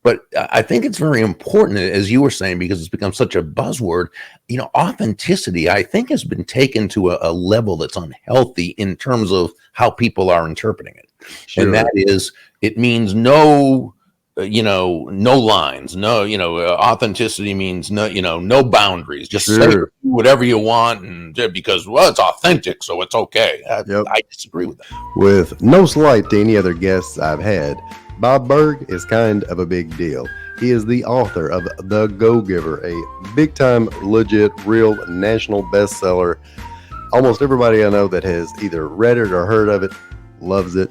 But I think it's very important, as you were saying, because it's become such a buzzword. Authenticity, I think, has been taken to a level that's unhealthy in terms of how people are interpreting it. Sure. And that is, it means no lines, authenticity means no boundaries. Just say whatever you want, and because, it's authentic, so it's okay. I disagree with that. With no slight to any other guests I've had, Bob Burg is kind of a big deal. He is the author of The Go-Giver, a big-time, legit, real national bestseller. Almost everybody I know that has either read it or heard of it loves it.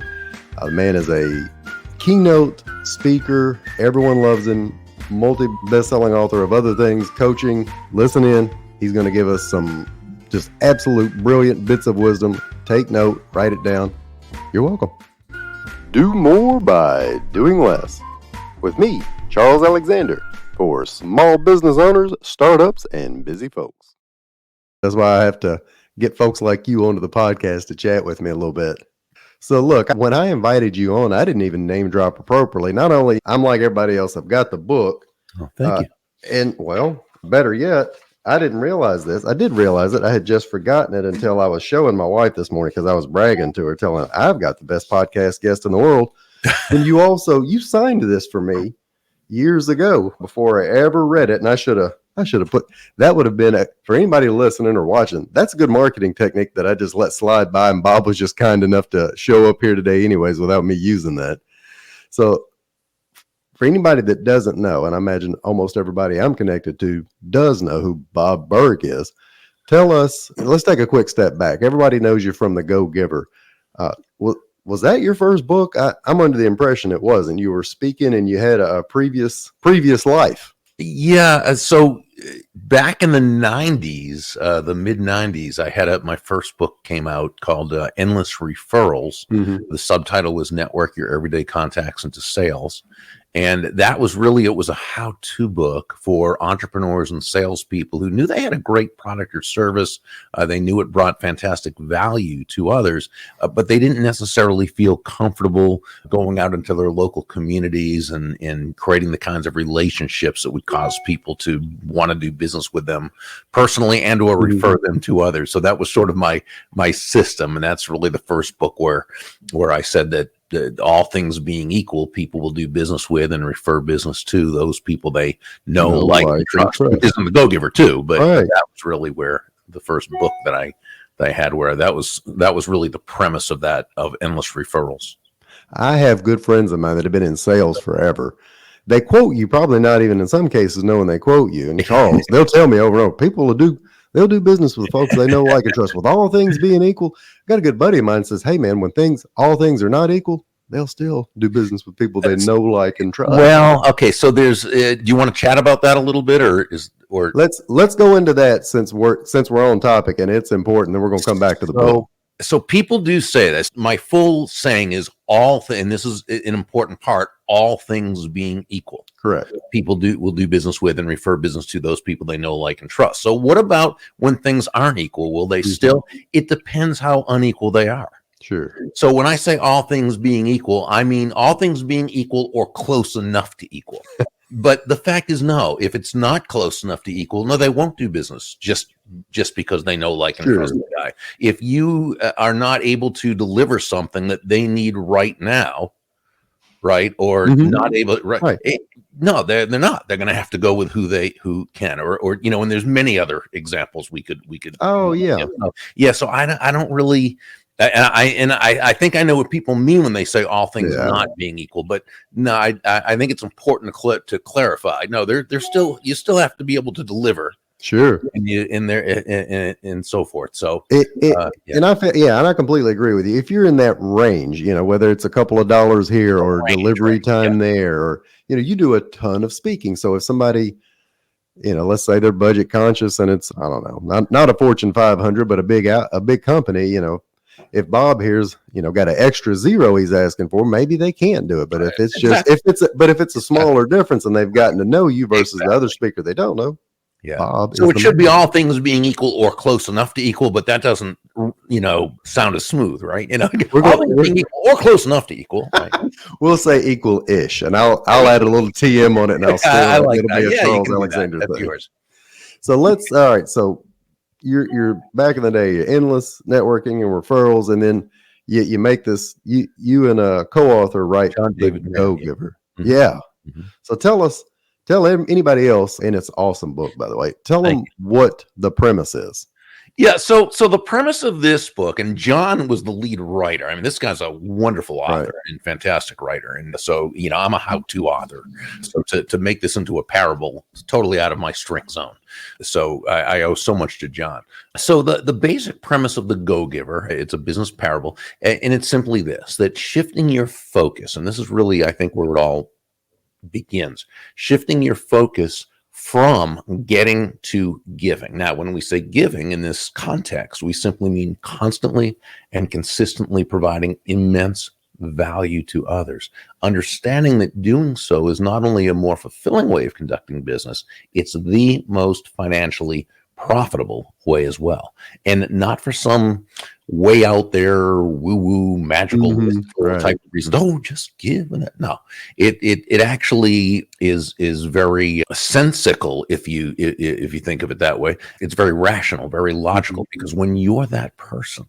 The man is a keynote speaker. Everyone loves him. Multi-best-selling author of other things, coaching. Listen in. He's going to give us some just absolute brilliant bits of wisdom. Take note. Write it down. You're welcome. Do more by doing less. With me, Charles Alexander, for small business owners, startups, and busy folks. That's why I have to get folks like you onto the podcast to chat with me a little bit. So look, when I invited you on, I didn't even name drop appropriately. Not only I'm like everybody else, I've got the book. Oh, thank you. And well, better yet, I didn't realize this. I did realize it. I had just forgotten it until I was showing my wife this morning, because I was bragging to her, telling her I've got the best podcast guest in the world. And you signed this for me years ago before I ever read it. And I should have put, that would have been for anybody listening or watching. That's a good marketing technique that I just let slide by. And Bob was just kind enough to show up here today anyways, without me using that. So for anybody that doesn't know, and I imagine almost everybody I'm connected to does know who Bob Burg is, tell us, let's take a quick step back. Everybody knows you from The Go-Giver. Was that your first book? I'm under the impression it wasn't. You were speaking and you had a previous life. Yeah. So back in the 90s, the mid 90s, I had my first book came out called Endless Referrals. Mm-hmm. The subtitle was Network Your Everyday Contacts into Sales. And that was really, it was a how-to book for entrepreneurs and salespeople who knew they had a great product or service. They knew it brought fantastic value to others, but they didn't necessarily feel comfortable going out into their local communities and creating the kinds of relationships that would cause people to want to do business with them personally and or refer them to others. So that was sort of my system. And that's really the first book where I said that all things being equal, people will do business with and refer business to those people they know, like, and trust. Which is in The Go-Giver too, but that was really where the first book that I had, where that was really the premise of Endless Referrals. I have good friends of mine that have been in sales forever. They quote you, probably not even in some cases knowing they quote you. And Charles, they'll tell me over and over, they'll do business with folks they know, like, and trust. With all things being equal, I got a good buddy of mine says, hey man, when all things are not equal, they'll still do business with people they know, like, and trust. Well, okay. So there's, do you want to chat about that a little bit, or let's go into that since we're on topic and it's important. Then we're going to come back to the book. So people do say this. My full saying is and this is an important part, all things being equal. Correct. People will do business with and refer business to those people they know, like, and trust. So what about when things aren't equal? Will they still? It depends how unequal they are. Sure. So when I say all things being equal, I mean all things being equal or close enough to equal. But the fact is, no, if it's not close enough to equal, no, they won't do business just because they know, like, and trust the guy. If you are not able to deliver something that they need right now, right, or not able, right. No, they're not. They're going to have to go with who can, or and there's many other examples we could. Oh yeah, yeah. So I don't really. I think I know what people mean when they say all things not being equal, but no, I think it's important to clarify. No, you still have to be able to deliver. Sure. And so forth. So, and I completely agree with you. If you're in that range, whether it's a couple of dollars here or delivery time there, or, you do a ton of speaking. So if somebody, let's say they're budget conscious and it's, I don't know, not a Fortune 500, but a big company, if Bob here's, got an extra zero he's asking for, maybe they can't do it. But if it's just, if it's a smaller difference and they've gotten to know you versus the other speaker they don't know. Yeah. Bob, so it should be all things being equal or close enough to equal, but that doesn't sound as smooth, right? We're All going being equal, or close enough to equal, right? we'll say equal-ish, and I'll add a little TM on it, and I'll I steal it. like It'll that. be a Yeah, you Charles can do that. Alexander That's thing. yours. So all right. So you're back in the day, you're endless networking and referrals, and then you make this. You and a co-author write John The David Mann, yeah. Go-Giver. Mhm. Yeah. Mhm. So tell anybody else, and it's an awesome book, by the way. Tell Thank them what the premise is. Yeah, so the premise of this book, and John was the lead writer. I mean, this guy's a wonderful author and fantastic writer, and so I'm a how-to author. So to make this into a parable is totally out of my strength zone. So I owe so much to John. So the basic premise of the Go-Giver, it's a business parable, and it's simply this: that shifting your focus, and this is really, I think, where it all begins, shifting your focus from getting to giving. Now, when we say giving in this context, we simply mean constantly and consistently providing immense value to others. Understanding that doing so is not only a more fulfilling way of conducting business, it's the most financially profitable way as well. And not for some way out there, woo-woo, magical type of reasons. Oh, just give. No, it actually is very sensical if you think of it that way. It's very rational, very logical, because when you're that person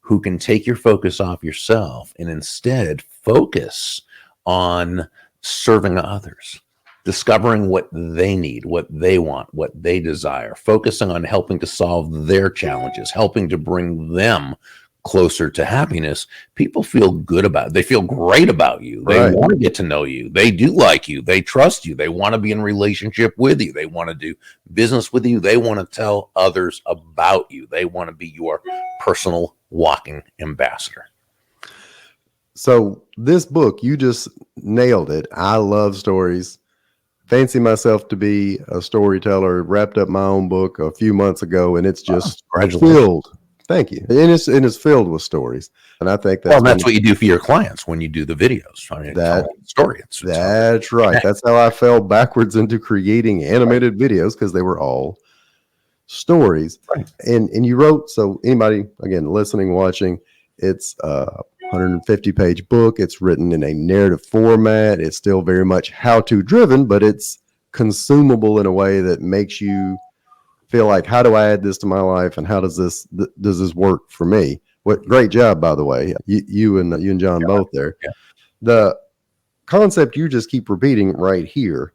who can take your focus off yourself and instead focus on serving others, discovering what they need, what they want, what they desire, focusing on helping to solve their challenges, helping to bring them closer to happiness, people feel good about it. They feel great about you. They want to get to know you. They do like you. They trust you. They want to be in relationship with you. They want to do business with you. They want to tell others about you. They want to be your personal walking ambassador. So this book, you just nailed it. I love stories. Fancy myself to be a storyteller. Wrapped up my own book a few months ago, and it's just filled. Thank you. And it's filled with stories. And I think that's what you do for your clients when you do the videos. I mean, that's right. That's how I fell backwards into creating animated videos, because they were all stories. Right. And you wrote, so anybody again listening, watching, it's 150-page book. It's written in a narrative format. It's still very much how-to driven, but it's consumable in a way that makes you feel like, how do I add this to my life, and how does this work for me? What great job, by the way, you and John both there. Yeah. The concept you just keep repeating right here,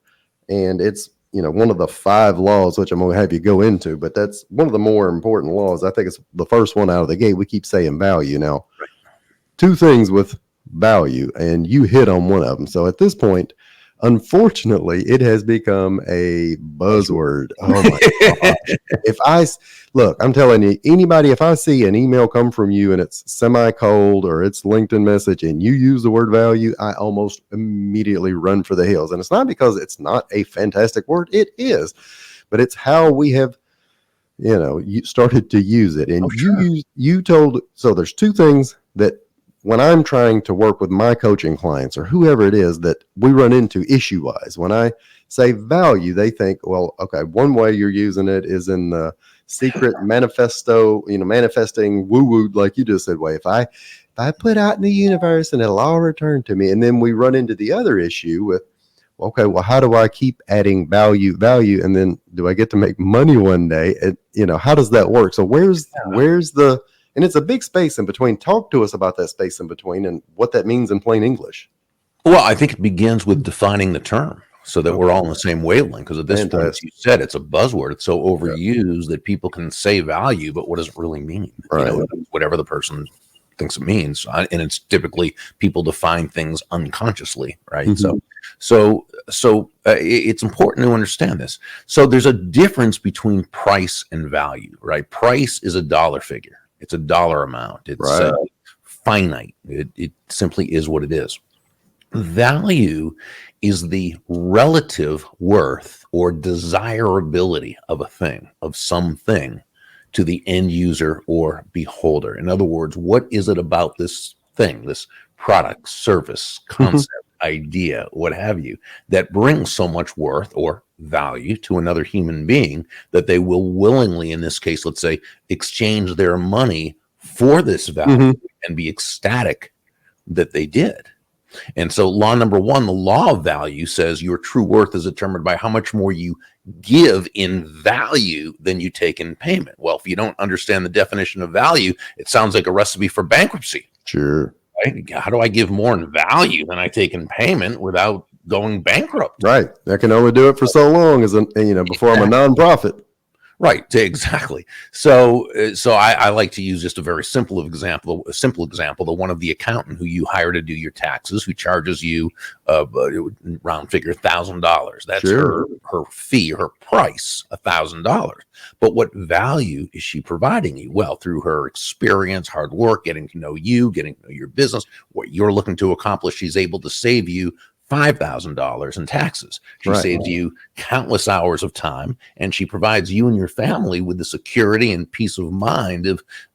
and it's one of the 5 laws, which I'm going to have you go into, but that's one of the more important laws. I think it's the first one out of the gate. We keep saying value. Now, 2 things with value, and you hit on one of them. So at this point, unfortunately, it has become a buzzword. Oh my gosh. I'm telling you, anybody, if I see an email come from you and it's semi-cold or it's LinkedIn message and you use the word value, I almost immediately run for the hills. And it's not because it's not a fantastic word. It is, but it's how we have, you started to use it. And you told, so there's 2 things that when I'm trying to work with my coaching clients or whoever it is that we run into issue-wise, when I say value, they think, well, okay, one way you're using it is in the secret manifesto, manifesting woo-woo, like you just said, way. If I put out in the universe and it'll all return to me. And then we run into the other issue with, okay, well, how do I keep adding value? And then do I get to make money one day? And, how does that work? So where's the, and it's a big space in between. Talk to us about that space in between and what that means in plain English. Well, I think it begins with defining the term so that we're all on the same wavelength. Because at this point, as you said, it's a buzzword. It's so overused that people can say value, but what does it really mean? Right. Whatever the person thinks it means. And it's typically people define things unconsciously, right? Mm-hmm. So it's important to understand this. So there's a difference between price and value, right? Price is a dollar figure. It's a dollar amount. It's finite. It simply is what it is. Value is the relative worth or desirability of a thing, of something, to the end user or beholder. In other words, what is it about this thing, this product, service, concept, idea, what have you, that brings so much worth or value to another human being that they will willingly, in this case, let's say, exchange their money for this value and be ecstatic that they did. And so law number one, the law of value, says your true worth is determined by how much more you give in value than you take in payment. Well, if you don't understand the definition of value, it sounds like a recipe for bankruptcy. Sure. Right? How do I give more in value than I take in payment without going bankrupt? Right. I can only do it for so long before I'm a nonprofit. Right, exactly. So I like to use just a very simple example, the one of the accountant who you hire to do your taxes, who charges you round figure $1,000. That's her fee, her price, $1,000. But what value is she providing you? Well, through her experience, hard work, getting to know you, getting to know your business, what you're looking to accomplish, she's able to save you $5,000 in taxes. She saves you countless hours of time, and she provides you and your family with the security and peace of mind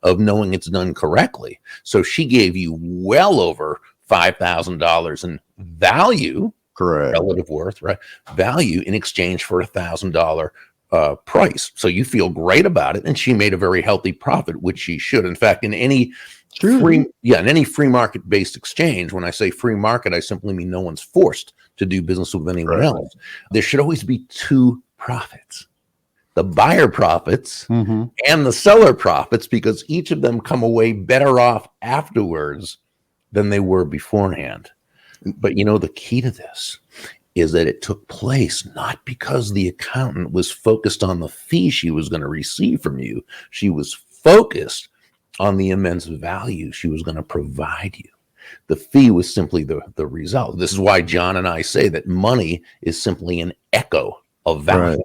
of knowing it's done correctly. So she gave you well over $5,000 in value, correct, relative worth, right? Value in exchange for $1,000 price. So you feel great about it, and she made a very healthy profit, which she should. In fact, in any free market-based exchange, when I say free market, I simply mean no one's forced to do business with anyone else. There should always be two profits: the buyer profits and the seller profits, because each of them come away better off afterwards than they were beforehand. But the key to this is that it took place not because the accountant was focused on the fee she was going to receive from you. She was focused on the immense value she was going to provide you. The fee was simply the result. This is why John and I say that money is simply an echo of value,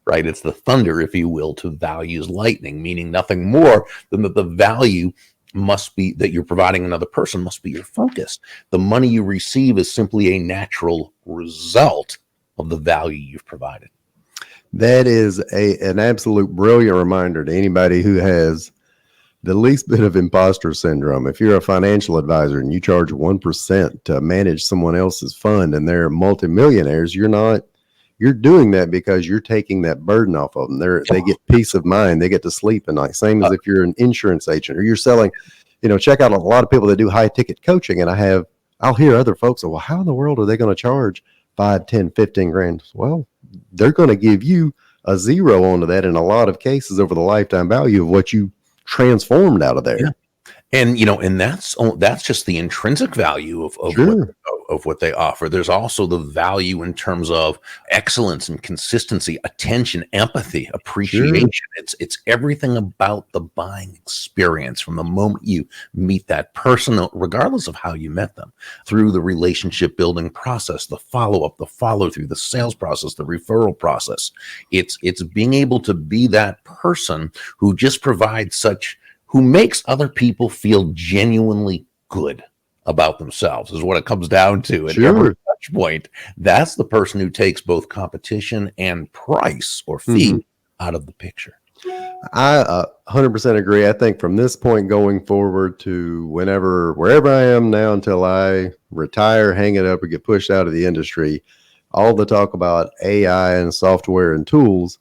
right? It's the thunder, if you will, to value's lightning, meaning nothing more than that the value must be that you're providing another person must be your focus. The money you receive is simply a natural result of the value you've provided. That is an absolute brilliant reminder to anybody who has the least bit of imposter syndrome. If you're a financial advisor and you charge 1% to manage someone else's fund and they're multimillionaires, you're doing that because you're taking that burden off of them. They get peace of mind. They get to sleep at night. Same as if you're an insurance agent or you're selling, check out a lot of people that do high ticket coaching. And I'll hear other folks say, well, how in the world are they going to charge 5, 10, 15 grand? Well, they're going to give you a zero onto that in a lot of cases over the lifetime value of what you transformed out of there. Yeah. And and that's just the intrinsic value of what they offer. There's also the value in terms of excellence and consistency, attention, empathy, appreciation. It's everything about the buying experience from the moment you meet that person, regardless of how you met them, through the relationship building process, the follow-up, the follow-through, the sales process, the referral process. It's being able to be that person who just provides who makes other people feel genuinely good about themselves, is what it comes down to. At every touch point, that's the person who takes both competition and price or fee out of the picture. I 100% agree. I think from this point going forward to wherever I am now until I retire, hang it up, or get pushed out of the industry, all the talk about AI and software and tools,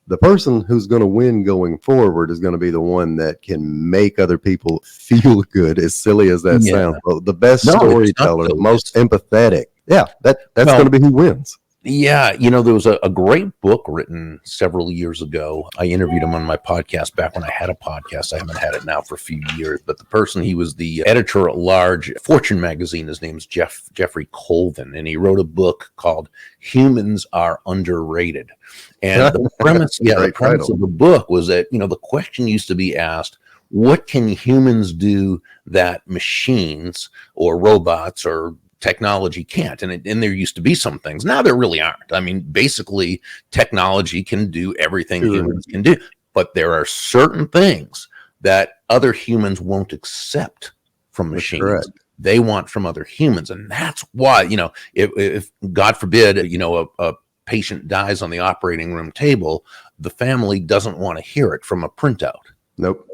the person who's going to win going forward is going to be the one that can make other people feel good, as silly as that sounds. Well, the best storyteller, the most empathetic. Yeah, that's going to be who wins. Yeah, there was a great book written several years ago. I interviewed him on my podcast back when I had a podcast. I haven't had it now for a few years, but the person, he was the editor at large, Fortune magazine. His name's Jeffrey Colvin, and he wrote a book called Humans Are Underrated. And the premise, the premise of the book was that, the question used to be asked, what can humans do that machines or robots or technology can't? And there used to be some things. Now there really aren't. I mean, basically, technology can do everything humans can do, but there are certain things that other humans won't accept from machines. They want from other humans, and that's why, if God forbid, a patient dies on the operating room table, the family doesn't want to hear it from a printout. Nope.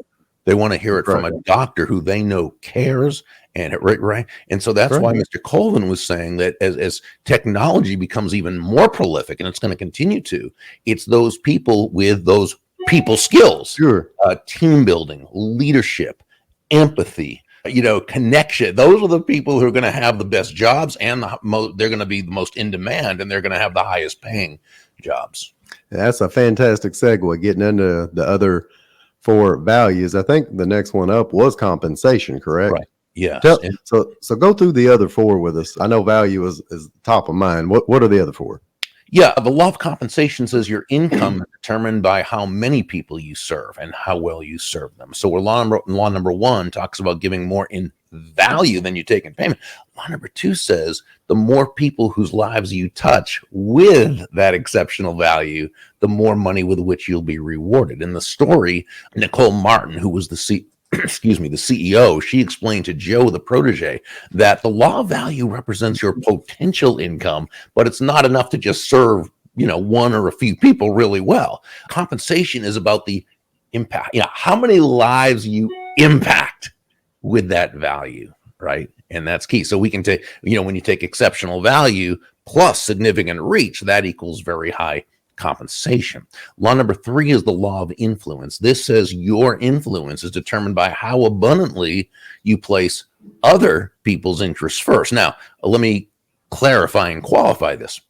They want to hear it from a doctor who they know cares. And and so that's why Mr. Colvin was saying that as technology becomes even more prolific, and it's going to continue to, it's those people with those people skills, team building, leadership, empathy, connection. Those are the people who are going to have the best jobs, and they're going to be the most in demand, and they're going to have the highest paying jobs. That's a fantastic segue, getting into the other 4 values. I think the next one up was compensation, correct? Right. Yes. So go through the other 4 with us. I know value is top of mind. What are the other 4? Yeah, the law of compensation says your income is determined by how many people you serve and how well you serve them. So law number 1 talks about giving more in value than you take in payment. Law number 2 says the more people whose lives you touch with that exceptional value, the more money with which you'll be rewarded. In the story, Nicole Martin, who was the CEO, she explained to Joe, the protege, that the law of value represents your potential income, but it's not enough to just serve, one or a few people really well. Compensation is about the impact, how many lives you impact with that value, right? And that's key. So we can take, when you take exceptional value plus significant reach, that equals very high compensation. Law number 3 is the law of influence. This says your influence is determined by how abundantly you place other people's interests first. Now, let me clarify and qualify this.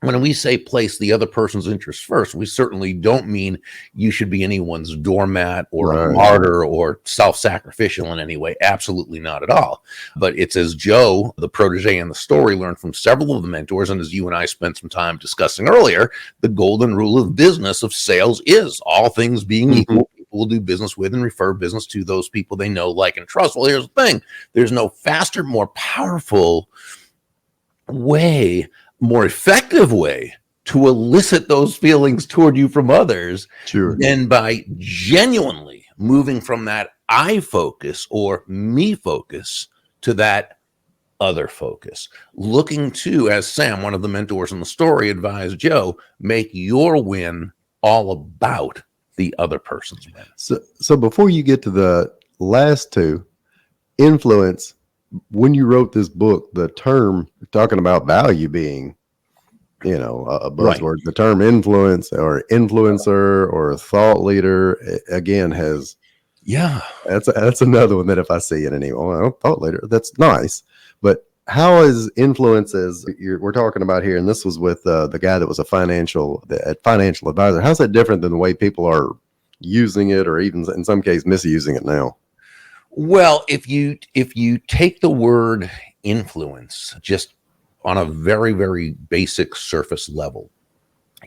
When we say place the other person's interests first, we certainly don't mean you should be anyone's doormat or a martyr or self-sacrificial in any way. Absolutely not at all. But it's as Joe, the protege in the story, learned from several of the mentors, and as you and I spent some time discussing earlier, the golden rule of business of sales is all things being equal, people will do business with and refer business to those people they know, like, and trust. Well, here's the thing. There's no faster, more powerful way, more effective way to elicit those feelings toward you from others than by genuinely moving from that I focus or me focus to that other focus. Looking to, as Sam, one of the mentors in the story, advised Joe, make your win all about the other person's win. So before you get to the last 2, influence, when you wrote this book, the term talking about value being, a buzzword, the term influence or influencer or a thought leader, again, has, that's another one that if I see it anymore, thought leader, that's nice. But how is influence, as we're talking about here, and this was with the guy that was a financial advisor, how's that different than the way people are using it, or even in some cases misusing it now? Well, if you take the word influence just on a very, very basic surface level,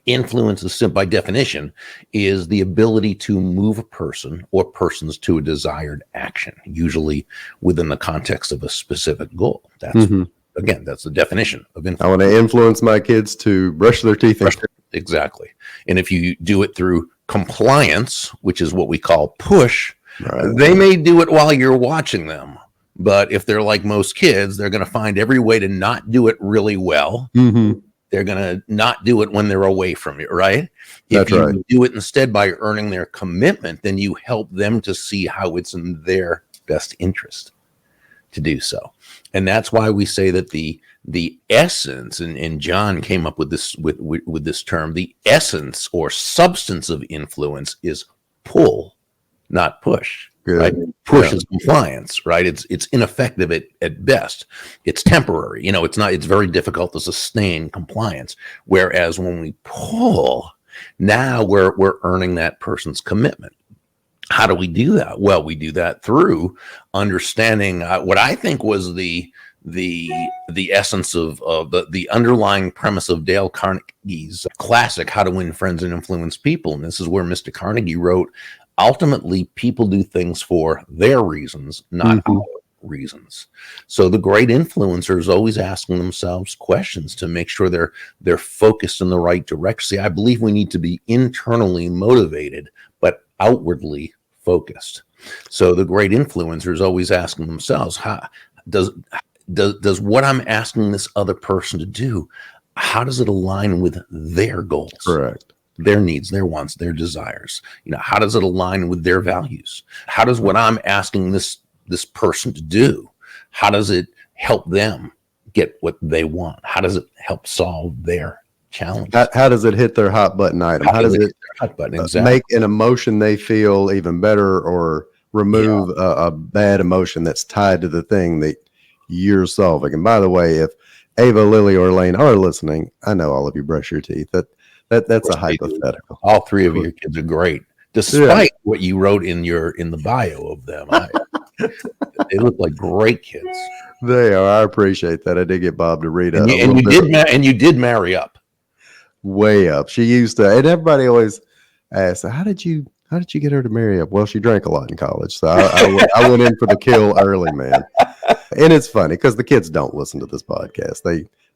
influence is by definition is the ability to move a person or persons to a desired action, usually within the context of a specific goal. That's again, that's the definition of influence. I want to influence my kids to brush their teeth. Exactly. And if you do it through compliance, which is what we call push, they may do it while you're watching them, but if they're like most kids, they're going to find every way to not do it really well. They're going to not do it when they're away from you, right? If you do it instead by earning their commitment, then you help them to see how it's in their best interest to do so. And that's why we say that the essence, and John came up with this with this term, the essence or substance of influence is pull, not push. Right? Push is compliance, right? It's ineffective at best. It's temporary. It's very difficult to sustain compliance. Whereas when we pull, now we're earning that person's commitment. How do we do that? Well, we do that through understanding what I think was the essence of the underlying premise of Dale Carnegie's classic How to Win Friends and Influence People. And this is where Mr. Carnegie wrote, ultimately, people do things for their reasons, not our reasons. So the great influencer is always asking themselves questions to make sure they're focused in the right direction. See, I believe we need to be internally motivated, but outwardly focused. So the great influencer is always asking themselves, how does what I'm asking this other person to do, how does it align with their goals? Correct. Their needs, their wants, their desires. How does it align with their values? How does what I'm asking this person to do, how does it help them get what they want? How does it help solve their challenge? How does it hit their hot button item? How does it hot button, exactly, make an emotion they feel even better or remove a bad emotion that's tied to the thing that you're solving. And by the way, if Ava, Lily, or Elaine are listening, I know all of you brush your teeth. That's a hypothetical. All three of your kids are great, despite what you wrote in the bio of them. They look like great kids. They are. I appreciate that. I did get Bob to read and you did marry up. Way up. She used to, and everybody always asks, how did you get her to marry up? Well, she drank a lot in college, so I went in for the kill early, man. And it's funny because the kids don't listen to this podcast.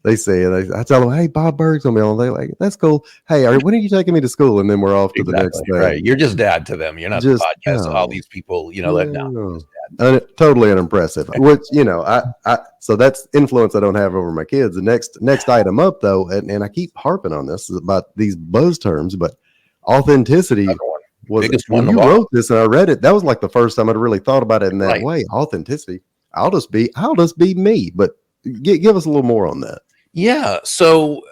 They say it. I tell them, hey, Bob Burg's gonna be on. They're like, that's cool. Hey, when are you taking me to school? And then we're off to the next thing. Right. You're just dad to them. You're not just the podcast. All these people, totally unimpressive. Which, so that's influence I don't have over my kids. The next item up though, and I keep harping on this, is about these buzz terms, but authenticity was when you wrote this and I read it, that was like the first time I'd really thought about it in that way. Authenticity. I'll just be me. But give us a little more on that. Yeah. So,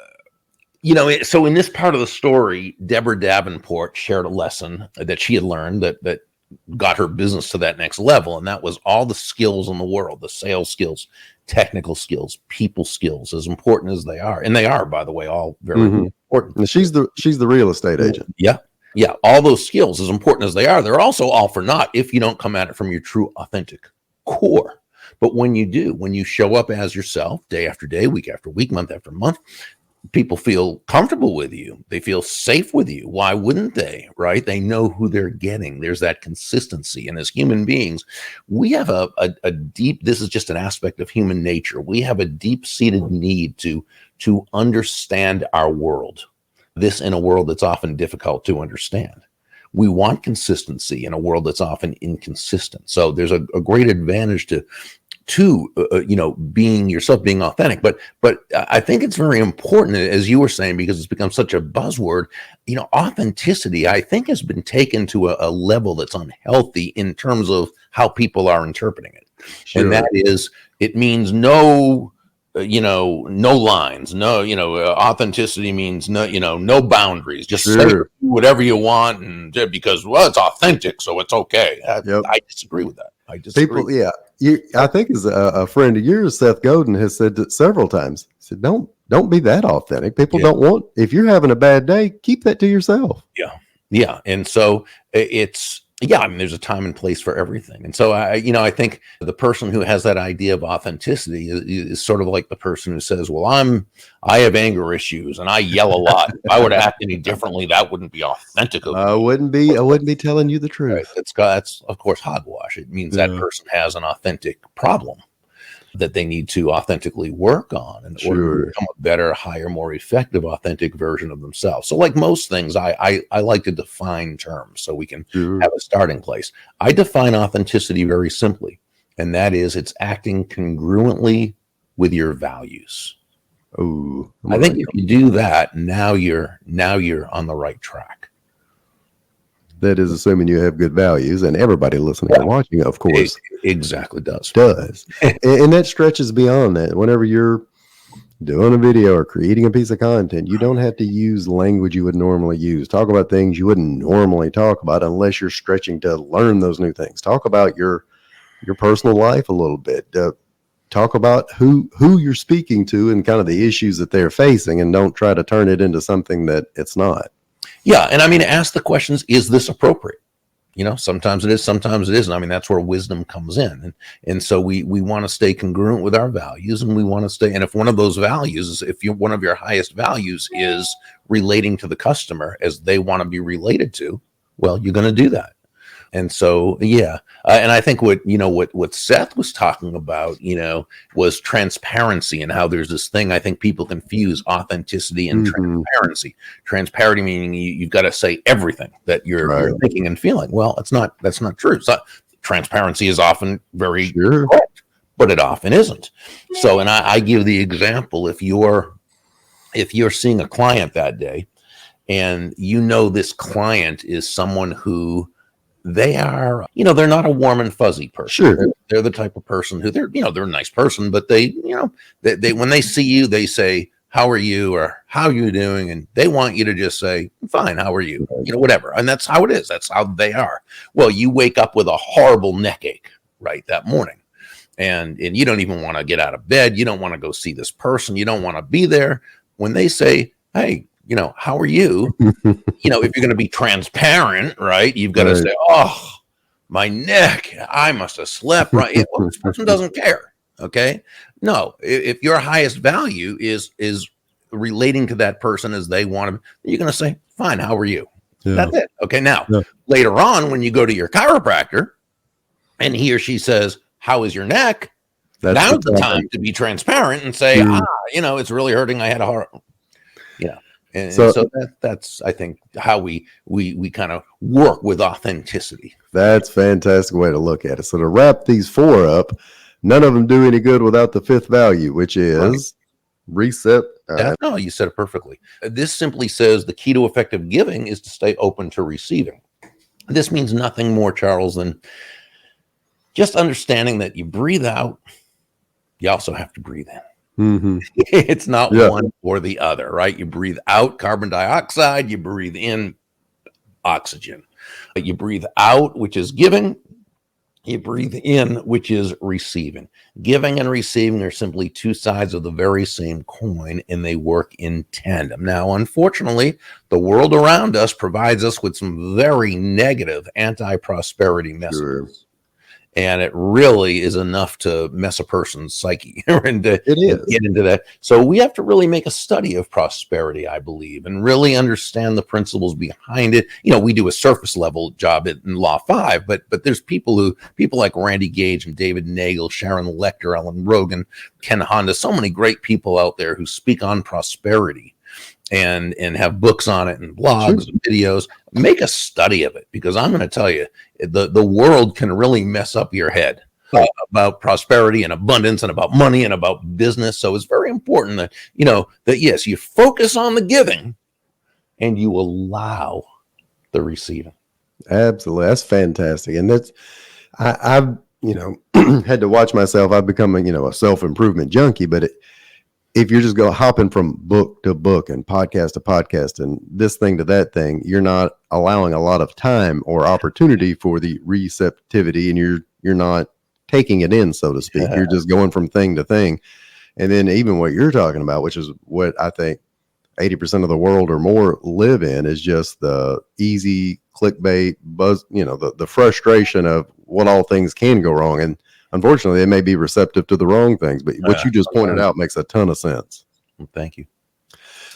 so in this part of the story, Deborah Davenport shared a lesson that she had learned that got her business to that next level. And that was all the skills in the world, the sales skills, technical skills, people skills, as important as they are. And they are, by the way, all very important. And she's the real estate agent. Yeah. Yeah. All those skills, as important as they are, they're also all for naught if you don't come at it from your true, authentic core. But when you do, when you show up as yourself day after day, week after week, month after month, people feel comfortable with you. They feel safe with you. Why wouldn't they? Right? They know who they're getting. There's that consistency. And as human beings, we have a deep, this is just an aspect of human nature. We have a deep-seated need to understand our world. This in a world that's often difficult to understand. We want consistency in a world that's often inconsistent. So there's a great advantage to being yourself, being authentic. But I think it's very important, as you were saying, because it's become such a buzzword. Authenticity, I think, has been taken to a level that's unhealthy in terms of how people are interpreting it. Sure. And that is, it means no lines, authenticity means no boundaries, just say whatever you want. And because, it's authentic, so it's okay. I disagree with that. I think as a friend of yours, Seth Godin, has said that several times. He said, don't be that authentic. People don't want, if you're having a bad day, keep that to yourself. Yeah. And so there's a time and place for everything. And so I think the person who has that idea of authenticity is sort of like the person who says, well, I have anger issues and I yell a lot. If I were to act any differently, that wouldn't be authentic of me. I wouldn't be telling you the truth. Right. That's of course hogwash. It means that person has an authentic problem that they need to authentically work on in order to become a better, higher, more effective, authentic version of themselves. So like most things, I like to define terms so we can have a starting place. I define authenticity very simply, and that is it's acting congruently with your values. Oh, I think if you do that, now you're on the right track. That is assuming you have good values, and everybody listening and watching, of course, exactly does. And that stretches beyond that. Whenever you're doing a video or creating a piece of content, you don't have to use language you would normally use. Talk about things you wouldn't normally talk about unless you're stretching to learn those new things. Talk about your personal life a little bit. Talk about who you're speaking to and kind of the issues that they're facing, and don't try to turn it into something that it's not. Yeah. And I mean, ask the questions, is this appropriate? Sometimes it is, sometimes it isn't. I mean, that's where wisdom comes in. And so we want to stay congruent with our values, and we want to stay. And if one of those values, one of your highest values is relating to the customer as they want to be related to, well, you're going to do that. And so, and I think what Seth was talking about, was transparency, and how there's this thing I think people confuse authenticity and transparency. Transparency meaning you've got to say everything that you're thinking and feeling. Well, that's not true. Transparency is often very correct, but it often isn't. So, and I give the example, if you're seeing a client that day, and this client is someone who they are, they're not a warm and fuzzy person. Sure. They're the type of person who they're a nice person, but they when they see you, they say, how are you, or how are you doing? And they want you to just say, fine, how are you? You know, whatever. And that's how it is. That's how they are. Well, you wake up with a horrible neck ache, right, that morning. And you don't even want to get out of bed. You don't want to go see this person. You don't want to be there. When they say, hey, you know, how are you? You know, if you're going to be transparent, right, you've got to say, oh, my neck, I must have slept right. Well, this person doesn't care. Okay. No, if your highest value is relating to that person as they want to, you're going to say, fine, how are you? Yeah. That's it. Okay. Now, later on, when you go to your chiropractor and he or she says, how is your neck? Now's the time to be transparent and say, you know, it's really hurting. I had a heart. Yeah. And so that's, I think, how we kind of work with authenticity. That's a fantastic way to look at it. So to wrap these four up, none of them do any good without the fifth value, which is reset. No, you said it perfectly. This simply says the key to effective giving is to stay open to receiving. This means nothing more, Charles, than just understanding that you breathe out, you also have to breathe in. Mm-hmm. It's not one or the other, right? You breathe out carbon dioxide, you breathe in oxygen. You breathe out, which is giving. You breathe in, which is receiving. Giving and receiving are simply two sides of the very same coin, and they work in tandem. Now, unfortunately, the world around us provides us with some very negative anti-prosperity messages. Sure. And it really is enough to mess a person's psyche and to get into that. So we have to really make a study of prosperity, I believe, and really understand the principles behind it. You know, we do a surface level job in Law 5, but there's people like Randy Gage and David Nagel, Sharon Lecter, Ellen Rogan, Ken Honda, so many great people out there who speak on prosperity and have books on it and blogs and videos. Make a study of it, because I'm going to tell you, the world can really mess up your head about prosperity and abundance and about money and about business. So it's very important that, you know, that yes, you focus on the giving and you allow the receiving. Absolutely. That's fantastic. And that's, I've, you know, had to watch myself. I've become a self-improvement junkie, but if you're just hopping from book to book and podcast to podcast and this thing to that thing, you're not allowing a lot of time or opportunity for the receptivity, and you're not taking it in, so to speak. You're just going from thing to thing. And then even what you're talking about, which is what I think 80% of the world or more live in, is just the easy clickbait buzz, the frustration of what all things can go wrong. And unfortunately, they may be receptive to the wrong things, but what you just pointed out makes a ton of sense. Well, thank you.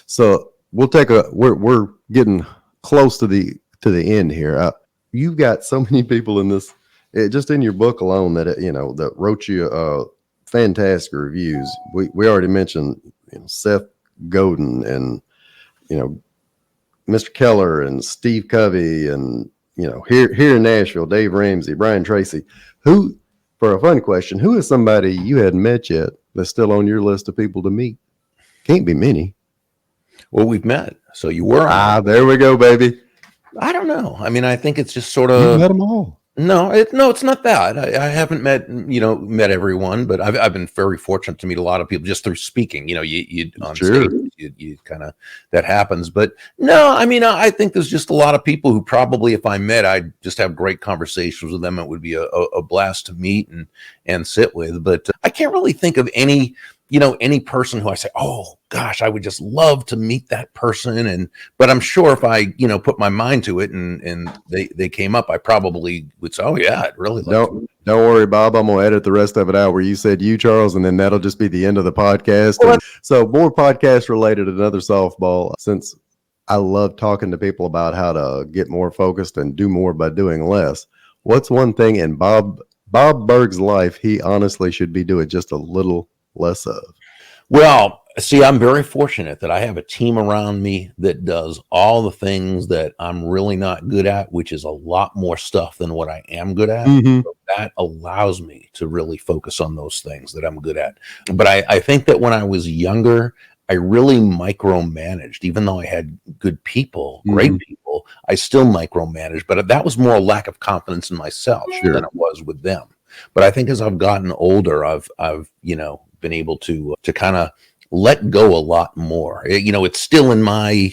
So we'll we're getting close to the end here. You've got so many people in this, just in your book alone, that that wrote you fantastic reviews. We already mentioned Seth Godin and Mr. Keller and Steve Covey and here in Nashville, Dave Ramsey, Brian Tracy. Who, for a fun question, who is somebody you hadn't met yet that's still on your list of people to meet? Can't be many. Well, we've met, so you were on. There we go, baby. I don't know. I mean, I think it's just sort of. You met them all. No, it's not that. I haven't met everyone, but I've been very fortunate to meet a lot of people just through speaking. You on stage, you kind of, that happens. But no, I mean, I think there's just a lot of people who probably, if I met, I'd just have great conversations with them. It would be a blast to meet and sit with. But I can't really think of any person who I say, oh gosh, I would just love to meet that person. But I'm sure if I, put my mind to it and they came up, I probably would say, oh yeah, I'd really love to. Don't worry, Bob. I'm going to edit the rest of it out where you said you, Charles, and then that'll just be the end of the podcast. Well, so more podcast related, another softball, since I love talking to people about how to get more focused and do more by doing less. What's one thing in Bob Burg's life he honestly should be doing just a little less of? Well, see, I'm very fortunate that I have a team around me that does all the things that I'm really not good at, which is a lot more stuff than what I am good at. Mm-hmm. So that allows me to really focus on those things that I'm good at. But I think that when I was younger, I really micromanaged. Even though I had good people, great people, I still micromanaged. But that was more a lack of confidence in myself than it was with them. But I think as I've gotten older, I've been able to kind of let go a lot more. It's still in my,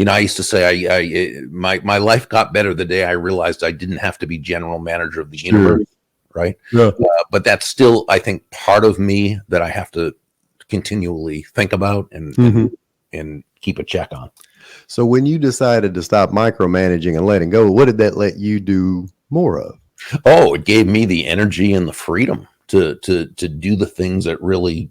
I used to say my life got better the day I realized I didn't have to be general manager of the universe, right? Yeah. But that's still, I think, part of me that I have to continually think about and keep a check on. So when you decided to stop micromanaging and letting go, what did that let you do more of? Oh, it gave me the energy and the freedom to do the things that really,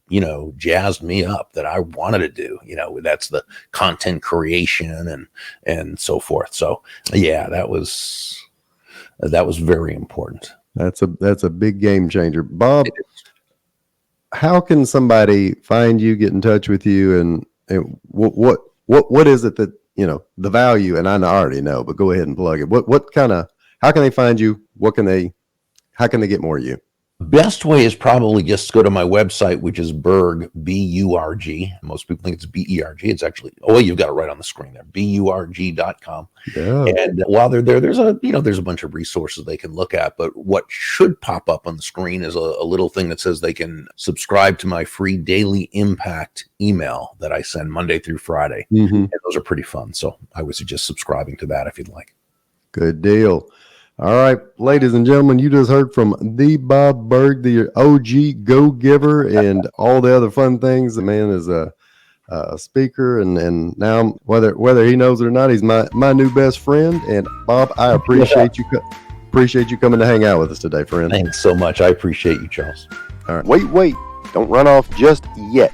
jazzed me up, that I wanted to do. That's the content creation and so forth. So yeah, that was very important. That's a big game changer. Bob, how can somebody find you, get in touch with you, and what is it that, the value, and I already know, but go ahead and plug it. How can they find you? How can they get more of you? Best way is probably just go to my website, which is Burg, B-U-R-G. Most people think it's B-E-R-G. It's actually, you've got it right on the screen there, BURG.com. Yeah. And while they're there, there's a bunch of resources they can look at. But what should pop up on the screen is a little thing that says they can subscribe to my free daily impact email that I send Monday through Friday. And those are pretty fun. So I would suggest subscribing to that if you'd like. Good deal. All right, ladies and gentlemen, you just heard from the Bob Burg, the OG go-giver, and all the other fun things. The man is a speaker, and now whether he knows it or not, he's my new best friend. And Bob, I appreciate you coming to hang out with us today, friend. Thanks so much. I appreciate you, Charles. All right, wait, don't run off just yet.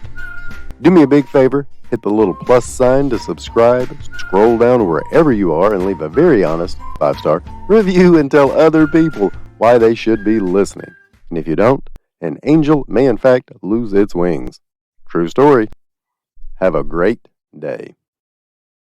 Do me a big favor. Hit the little plus sign to subscribe, scroll down wherever you are, and leave a very honest 5-star review and tell other people why they should be listening. And if you don't, an angel may in fact lose its wings. True story. Have a great day.